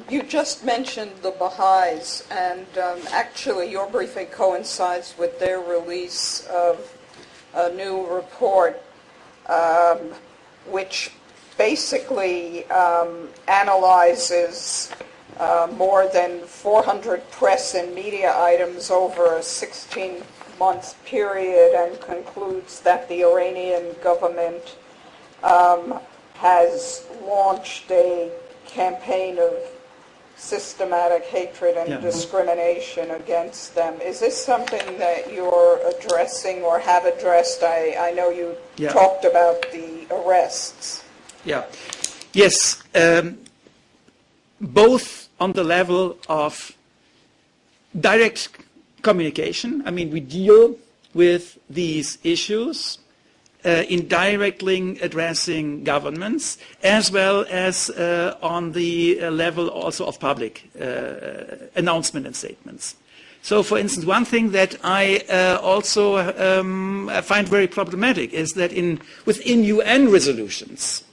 you just mentioned the Baha'is, and actually your briefing coincides with their release of a new report, which basically analyzes more than 400 press and media items over a 16-month period and concludes that the Iranian government has launched a campaign of systematic hatred and discrimination against them. Is this something that you're addressing or have addressed? I know you talked about the arrests. Yes, both on the level of direct communication. I mean, we deal with these issues indirectly addressing governments, as well as on the level also of public announcement and statements. So, for instance, one thing that I also find very problematic is that within UN resolutions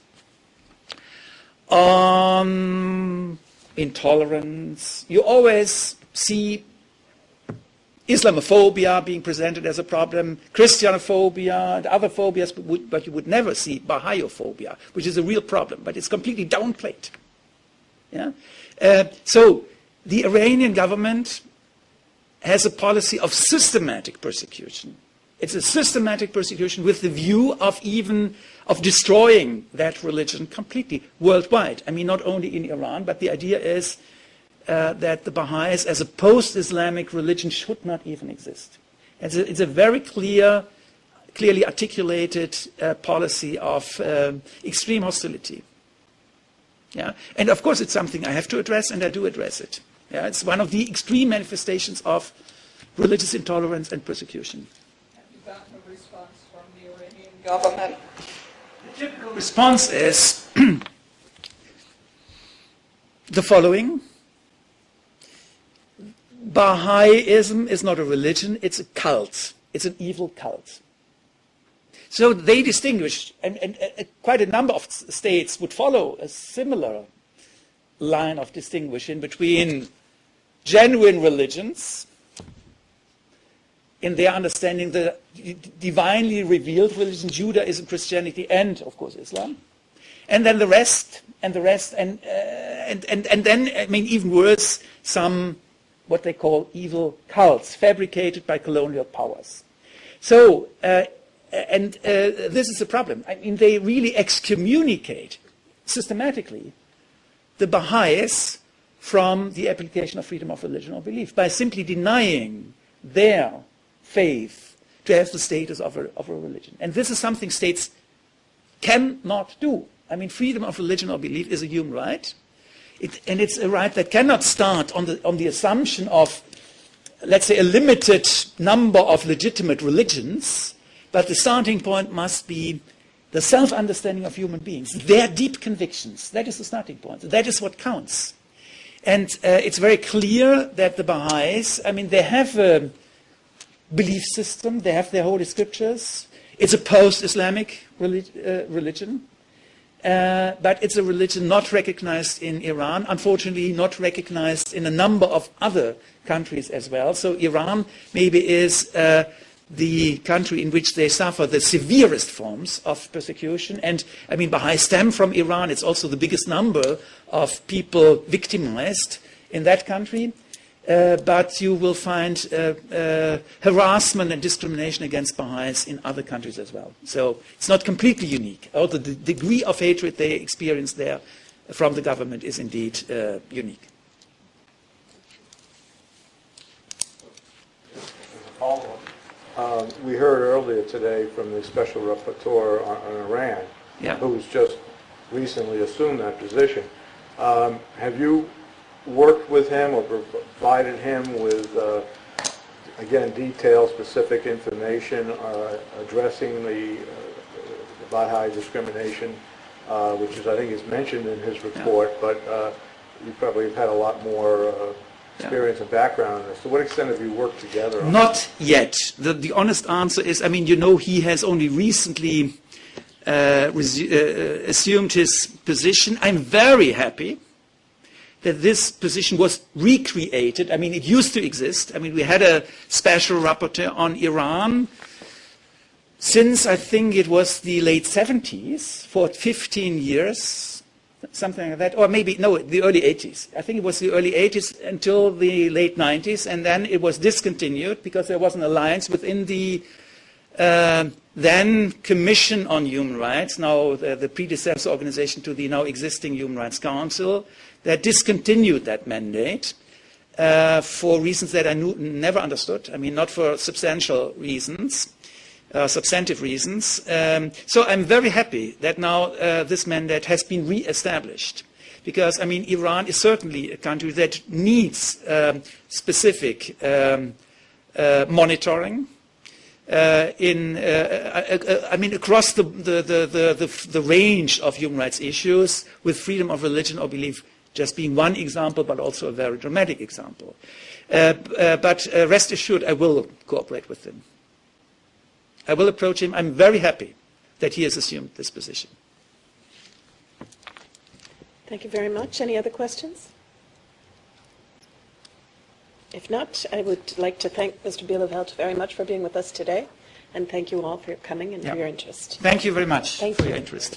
on intolerance, you always see Islamophobia being presented as a problem, Christianophobia and other phobias, but you would never see Baha'iophobia, which is a real problem, but it's completely downplayed. So the Iranian government has a policy of systematic persecution. It's a systematic persecution with the view of destroying that religion completely worldwide. I mean, not only in Iran, but the idea is that the Baha'is as a post-Islamic religion should not even exist. It's a very clearly articulated policy of extreme hostility. And of course it's something I have to address, and I do address it. It's one of the extreme manifestations of religious intolerance and persecution. Have you gotten a response from the Iranian government? The typical response is the following. Baha'ism is not a religion, it's a cult. It's an evil cult. So they distinguish, and quite a number of states would follow a similar line of distinguishing between genuine religions, in their understanding the divinely revealed religion, Judaism, Christianity, and of course Islam, and then the rest, and then, I mean, even worse, some what they call evil cults fabricated by colonial powers. So, this is a problem. I mean, they really excommunicate systematically the Baha'is from the application of freedom of religion or belief by simply denying their faith to have the status of a religion. And this is something states cannot do. I mean, freedom of religion or belief is a human right. And it's a right that cannot start on the assumption of, let's say, a limited number of legitimate religions, but the starting point must be the self-understanding of human beings, their deep convictions. That is the starting point. That is what counts. And it's very clear that the Baha'is, I mean, they have a belief system, they have their holy scriptures. It's a post-Islamic religion. But it's a religion not recognized in Iran, unfortunately not recognized in a number of other countries as well. So Iran maybe is the country in which they suffer the severest forms of persecution. And I mean, Baha'is stem from Iran. It's also the biggest number of people victimized in that country. But you will find harassment and discrimination against Baha'is in other countries as well. So it's not completely unique. Although the degree of hatred they experience there from the government is indeed unique. We heard earlier today from the Special Rapporteur on Iran, who's just recently assumed that position. Have you worked with him or provided him with, again, detailed, specific information addressing the Baha'i discrimination, which is, I think, is mentioned in his report, but you probably have had a lot more experience and background in this. To what extent have you worked together on Not yet. The honest answer is, I mean, you know, he has only recently assumed his position. I'm very happy that this position was recreated. I mean, it used to exist. I mean, we had a special rapporteur on Iran since, I think it was the late 70s, for 15 years, something like that, or maybe, no, the early 80s. I think it was the early 80s until the late 90s, and then it was discontinued because there was an alliance within the then Commission on Human Rights, now the predecessor organization to the now existing Human Rights Council, that discontinued that mandate for reasons that I never understood. I mean, not for substantial reasons, substantive reasons. So I'm very happy that now this mandate has been re-established. Because, I mean, Iran is certainly a country that needs specific monitoring. I mean, across the range of human rights issues, with freedom of religion or belief just being one example, but also a very dramatic example. But rest assured, I will cooperate with him. I will approach him. I'm very happy that he has assumed this position. Thank you very much. Any other questions? If not, I would like to thank Mr. Bielefeldt very much for being with us today, and thank you all for your coming and for your interest. Thank you very much for your interest.